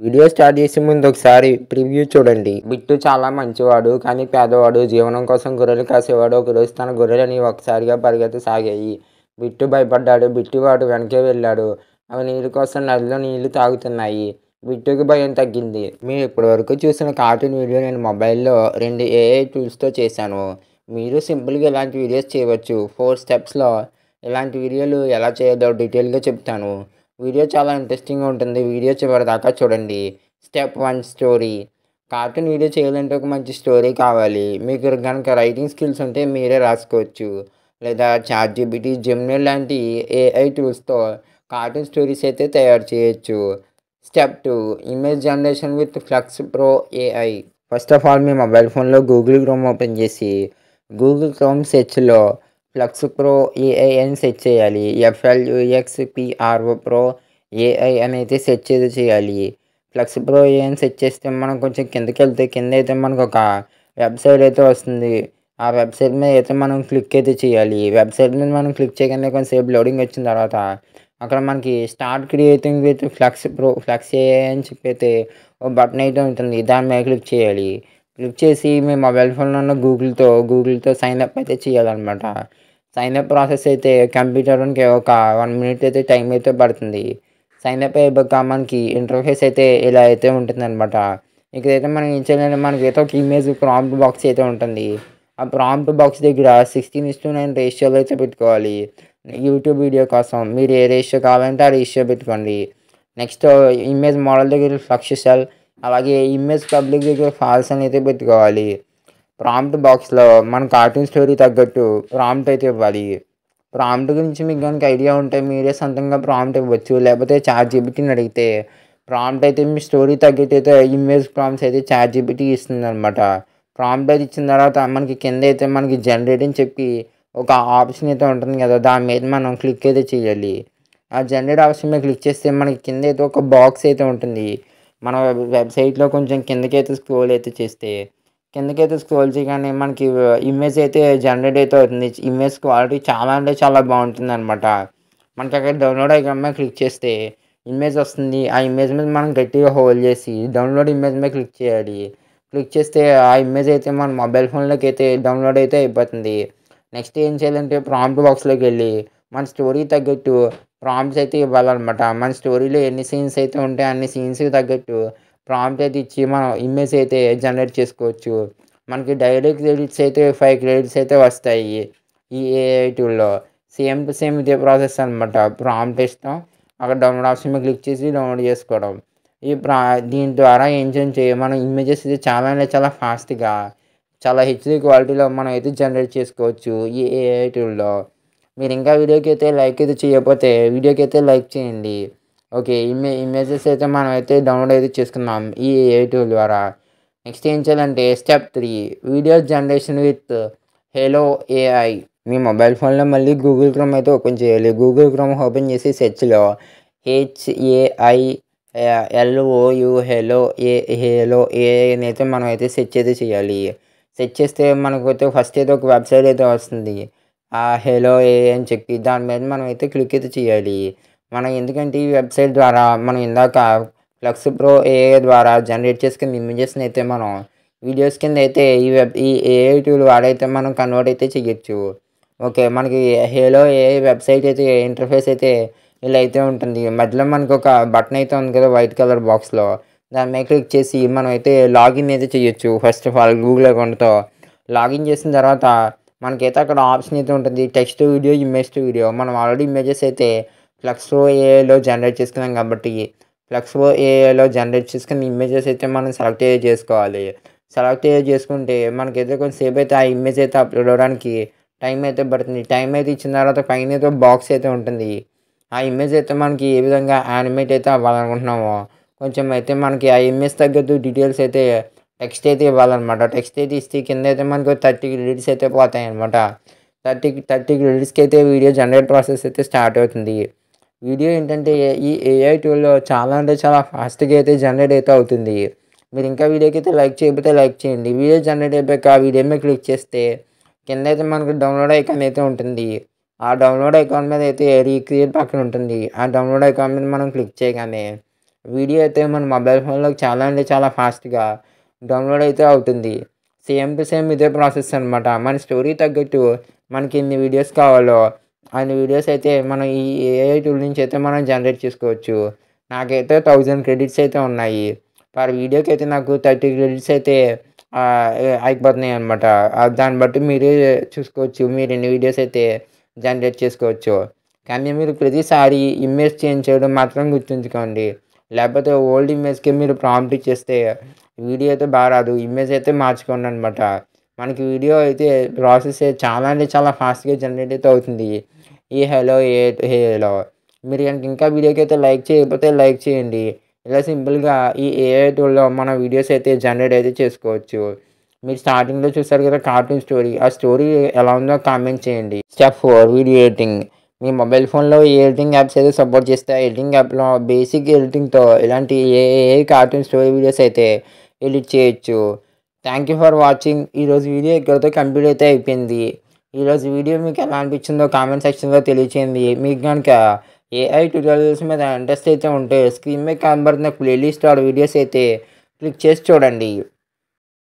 Video start చేసే ముందు ఒకసారి ప్రివ్యూ చూడండి. బిట్టు చాలా మంచివాడు కానీ పేదవాడు. జీవనం కోసం గొర్రెలు కాసేవాడు. ఒకరోజు తన గొర్రెలని ఒక్కసారిగా పరిగెత్తసాగాయి. బిట్టు భయపడ్డాడు. బిట్టు వాడు వెనకే వెళ్ళాడు. అవి నీళ్ళ కోసం నదిలో నీళ్లు తాగుతున్నాయి. బిట్టుకి భయం తగ్గింది. మీరు ఇప్పటివరకు చూసిన కార్టూన్ వీడియో నేను మొబైల్లో 2 ఏఐ టూల్స్తో చేశాను. మీరు సింపుల్గా ఇలాంటి వీడియోస్ చేయవచ్చు. 4 స్టెప్స్లో ఇలాంటి వీడియోలు ఎలా చేయాలో డీటెయిల్గా చెప్తాను. వీడియో చాలా ఇంట్రెస్టింగ్గా ఉంటుంది. వీడియో చివరిదాకా చూడండి. Step 1 story. కార్టూన్ వీడియో చేయాలంటే ఒక మంచి స్టోరీ కావాలి. మీకు కనుక రైటింగ్ స్కిల్స్ ఉంటే మీరే రాసుకోవచ్చు. లేదా చాట్‌జీపీటీ, జెమినీ లాంటి ఏఐ టూల్స్తో కార్టూన్ స్టోరీస్ అయితే తయారు చేయొచ్చు. Step 2 image generation with Flux Pro AI. First of all మీ మొబైల్ ఫోన్లో గూగుల్ క్రోమ్ ఓపెన్ చేసి గూగుల్ క్రోమ్ సెర్చ్లో ఫ్లక్స్ ప్రో ఏఐ అని సెర్చ్ చేయాలి. FLUXPRO ప్రో ఏఐ అని అయితే సెర్చ్ అయితే చేయాలి. ఫ్లక్స్ ప్రో ఏఐ అని సెర్చ్ చేస్తే మనం కొంచెం కిందకి వెళ్తే కింద అయితే మనకు ఒక వెబ్సైట్ అయితే వస్తుంది. ఆ వెబ్సైట్ మీద అయితే మనం క్లిక్ అయితే చేయాలి. వెబ్సైట్ మీద మనం క్లిక్ చేయగానే కొంచెంసేపు లోడింగ్ వచ్చిన తర్వాత అక్కడ మనకి start creating with flux AI అని చెప్పి అయితే ఒక బటన్ అయితే ఉంటుంది. దాని మీద క్లిక్ చేయాలి. క్లిక్ చేసి మీ మొబైల్ ఫోన్లో ఉన్న గూగుల్తో సైన్ అప్ అయితే చేయాలన్నమాట. సైన్ అప్ ప్రాసెస్ అయితే కంప్యూటర్కి ఒక 1 మినిట్ అయితే టైం అయితే పడుతుంది. సైన్ అప్ అయ్యాక మనకి ఇంటర్ఫేస్ అయితే ఇలా అయితే ఉంటుందన్నమాట. ఇక్కడైతే మనం ఏం చేయాలంటే మనకైతే ఒక ఇమేజ్ ప్రాంప్ట్ బాక్స్ అయితే ఉంటుంది. ఆ ప్రాంప్ట్ బాక్స్ దగ్గర 16:9 రేషియోలో అయితే పెట్టుకోవాలి. యూట్యూబ్ వీడియో కోసం మీరు ఏ రేషియో కావాలంటే ఆ రేషియో పెట్టుకోండి. నెక్స్ట్ ఇమేజ్ మోడల్ దగ్గర ఫ్లక్స్ సెల్, అలాగే ఇమేజ్ పబ్లిక్ దగ్గర ఫాల్స్ అని అయితే పెట్టుకోవాలి. ప్రాంప్ట్ బాక్స్లో మన కార్టూన్ స్టోరీ తగ్గట్టు ప్రాంప్ట్ అయితే ఇవ్వాలి. ప్రాంప్ట్ గురించి మీకు కనుక ఐడియా ఉంటే మీరే సొంతంగా ప్రాంప్ట్ ఇవ్వచ్చు. లేకపోతే చాట్‌జీపీటీని అడిగితే ప్రాంప్ట్ అయితే మీ స్టోరీ తగ్గట్టు అయితే ఇమేజ్ ప్రాంప్ట్స్ అయితే చాట్‌జీపీటీ ఇస్తుందన్నమాట. ప్రాంప్ట్ అయితే ఇచ్చిన తర్వాత మనకి కింద అయితే మనకి జనరేట్ అని చెప్పి ఒక ఆప్షన్ అయితే ఉంటుంది కదా, దాని మీద మనం క్లిక్ అయితే చేయాలి. ఆ జనరేట్ ఆప్షన్ మీద క్లిక్ చేస్తే మనకి కింద అయితే ఒక బాక్స్ అయితే ఉంటుంది. మన వెబ్సైట్లో కొంచెం కిందకైతే స్క్రోల్ అయితే చేస్తే కిందకైతే స్క్రోల్ చేయగానే మనకి ఇమేజ్ అయితే జనరేట్ అయితే అవుతుంది. ఇమేజ్ క్వాలిటీ చాలా అంటే చాలా బాగుంటుందన్నమాట. మనకి అక్కడ డౌన్లోడ్ ఐకాన్ మీద క్లిక్ చేస్తే ఇమేజ్ వస్తుంది. ఆ ఇమేజ్ మీద మనం గట్టిగా హోల్డ్ చేసి డౌన్లోడ్ ఇమేజ్ మీద క్లిక్ చేయాలి. క్లిక్ చేస్తే ఆ ఇమేజ్ అయితే మన మొబైల్ ఫోన్లోకి అయితే డౌన్లోడ్ అయితే అయిపోతుంది. నెక్స్ట్ ఏం చేయాలంటే ప్రాంప్ట్ బాక్స్లోకి వెళ్ళి మన స్టోరీ తగ్గట్టు ప్రాంప్ట్స్ అయితే ఇవ్వాలన్నమాట. మన స్టోరీలో ఎన్ని సీన్స్ అయితే ఉంటాయో అన్ని సీన్స్కి తగ్గట్టు ప్రాంప్ట్ అయితే ఇచ్చి మనం ఇమేజ్ అయితే జనరేట్ చేసుకోవచ్చు. మనకి డైలీ క్రెడిట్స్ అయితే 5 క్రెడిట్స్ అయితే వస్తాయి ఈ ఏఐ టూల్‌లో. సేమ్ టు సేమ్ ఇదే ప్రాసెస్ అనమాట. ప్రాంప్ట్ ఇస్తాం. అక్కడ డౌన్లోడ్ ఆప్షన్ మీద క్లిక్ చేసి డౌన్లోడ్ చేసుకోవడం. ఈ ప్రా దీని ద్వారా ఏంటంటే మనం ఇమేజెస్ ఇది చాలా అంటే చాలా ఫాస్ట్‌గా చాలా హెచ్‌డీ క్వాలిటీలో మనం అయితే జనరేట్ చేసుకోవచ్చు ఈ ఏఐ టూల్‌లో. మీరు ఇంకా వీడియోకి అయితే లైక్ అయితే చేయకపోతే వీడియోకి అయితే లైక్ చేయండి. ఓకే. ఇమేజెస్ అయితే మనమైతే డౌన్లోడ్ అయితే చేసుకున్నాం ఈ ఏఐ టూల్ ద్వారా. నెక్స్ట్ ఏం చేయాలంటే step 3 video generation with hello AI. Me mobile ఫోన్లో మళ్ళీ గూగుల్ క్రోమ్ అయితే ఓపెన్ చేయాలి. గూగుల్ క్రోమ్ ఓపెన్ చేసి సెర్చ్‌లో HAILOU హేలో ఏఐ అని అయితే మనం అయితే సెర్చ్ అయితే చేయాలి. సెర్చ్ చేస్తే మనకైతే ఫస్ట్ అయితే ఒక వెబ్సైట్ అయితే వస్తుంది. హేలో ఏఐ అని చెప్పి దాని మీద మనం అయితే క్లిక్ అయితే చేయాలి. మనం ఎందుకంటే ఈ వెబ్సైట్ ద్వారా మనం ఇందాక ఫ్లక్స్ ప్రో ఏఐ ద్వారా జనరేట్ చేసుకున్న ఇమేజెస్ని అయితే మనం వీడియోస్ కింద అయితే ఈ ఏఐ టూల్ వాడైతే మనం కన్వర్ట్ అయితే చేయొచ్చు. ఓకే. మనకి హేలో ఏఐ వెబ్సైట్ అయితే ఇంటర్ఫేస్ అయితే ఇలా అయితే ఉంటుంది. మధ్యలో మనకు ఒక బటన్ అయితే ఉంది కదా వైట్ కలర్ బాక్స్‌లో. దాని మీద క్లిక్ చేసి మనం అయితే లాగిన్ అయితే చేయొచ్చు. ఫస్ట్ ఆఫ్ ఆల్ గూగుల్ అకౌంట్‌తో లాగిన్ చేసిన తర్వాత మనకైతే అక్కడ ఆప్షన్ అయితే ఉంటుంది. Text to video, image to video. మనం ఆల్రెడీ ఇమేజెస్ అయితే ఫ్లక్స్‌ప్రో ఏఐలో జనరేట్ చేసుకున్నాం కాబట్టి ఫ్లక్స్‌ప్రో ఏఐలో జనరేట్ చేసుకున్న ఇమేజెస్ అయితే మనం సెలెక్ట్ అయితే చేసుకోవాలి. సెలెక్ట్ అయితే చేసుకుంటే మనకైతే కొంచెంసేపు అయితే ఆ ఇమేజ్ అయితే అప్లోడ్ అవ్వడానికి టైం అయితే పడుతుంది. టైం అయితే ఇచ్చిన తర్వాత పైన అయితే బాక్స్ అయితే ఉంటుంది. ఆ ఇమేజ్ అయితే మనకి ఏ విధంగా యానిమేట్ అయితే అవ్వాలనుకుంటున్నామో కొంచెం అయితే మనకి ఆ ఇమేజ్ తగ్గట్టు డీటెయిల్స్ అయితే టెక్స్ట్ అయితే ఇవ్వాలన్నమాట. టెక్స్ట్ అయితే ఇస్తే కింద అయితే మనకు 30 క్రెడిట్స్ అయితే పోతాయన్నమాట. 30 క్రెడిట్స్‌కి అయితే వీడియో జనరేట్ ప్రాసెస్ అయితే స్టార్ట్ అవుతుంది. వీడియో ఏంటంటే ఈ ఏఐ టూల్‌లో చాలా అంటే చాలా ఫాస్ట్‌గా అయితే జనరేట్ అయితే అవుతుంది. మీరు ఇంకా వీడియోకి అయితే లైక్ చేయకపోతే లైక్ చేయండి. వీడియో జనరేట్ అయిపోయాక ఆ వీడియో మీద క్లిక్ చేస్తే కింద అయితే మనకు డౌన్లోడ్ ఐకాన్ అయితే ఉంటుంది. ఆ డౌన్లోడ్ ఐకాన్ మీద అయితే రీక్రియేట్ పక్కన ఉంటుంది. ఆ డౌన్లోడ్ ఐకాన్ మీద మనం క్లిక్ చేయగానే వీడియో అయితే మన మొబైల్ ఫోన్‌లోకి చాలా అంటే చాలా ఫాస్ట్‌గా డౌన్‌లోడ్ అయితే అవుతుంది. సేమ్ టు సేమ్ ఇదే ప్రాసెస్ అనమాట. మన స్టోరీ తగ్గట్టు మనకి ఎన్ని వీడియోస్ కావాలో అన్ని వీడియోస్ అయితే మనం ఈ ఏఐ టూల్ నుంచి అయితే మనం జనరేట్ చేసుకోవచ్చు. నాకైతే 1000 క్రెడిట్స్ అయితే ఉన్నాయి. పర్ వీడియోకైతే నాకు 30 క్రెడిట్స్ అయితే అయిపోతున్నాయన్నమాట. దాన్ని బట్టి మీరే చూసుకోవచ్చు. మీరు ఎన్ని వీడియోస్ అయితే జనరేట్ చేసుకోవచ్చో. కానీ మీరు ప్రతిసారి ఇమేజ్ చేంజ్ చేయడం మాత్రం గుర్తుంచుకోండి. లేకపోతే ఓల్డ్ ఇమేజ్‌కి మీరు ప్రాంప్ట్ ఇచ్చేస్తే వీడియో అయితే రాదు. ఇమేజ్ అయితే మార్చుకోండనమాట. మనకి వీడియో అయితే ప్రాసెస్ చాలా అంటే చాలా ఫాస్ట్‌గా జనరేట్ అయితే అవుతుంది. ఈ హేలో మీరు గనుక ఇంకా వీడియోకైతే లైక్ చేయకపోతే లైక్ చేయండి. ఇలా సింపుల్‌గా ఈ ఏఐ టూల్‌లో మన వీడియోస్ అయితే జనరేట్ అయితే చేసుకోవచ్చు. మీరు స్టార్టింగ్‌లో చూసారు కదా కార్టూన్ స్టోరీ. ఆ స్టోరీ ఎలా ఉందో కామెంట్ చేయండి. Step 4 video editing. మీ మొబైల్ ఫోన్‌లో ఏ ఎడిటింగ్ యాప్స్ అయితే సపోర్ట్ చేస్తే ఆ ఎడిటింగ్ యాప్‌లో బేసిక్ ఎడిటింగ్‌తో ఇలాంటి ఏ కార్టూన్ స్టోరీ వీడియోస్ అయితే ఎడిట్ చేయొచ్చు. Thank you for watching. ఈరోజు వీడియో ఇక్కడితో కంప్లీట్ అయితే అయిపోయింది. ఈరోజు వీడియో మీకు ఎలా అనిపించిందో కామెంట్ సెక్షన్‌లో తెలియచేయండి. మీకు గనుక ఏఐ ట్యుటోరియల్స్ మీద ఇంట్రెస్ట్ అయితే ఉంటే స్క్రీన్ మీద కనబడుతున్న ప్లేలిస్ట్ ఆర్ వీడియోస్ అయితే క్లిక్ చేసి చూడండి.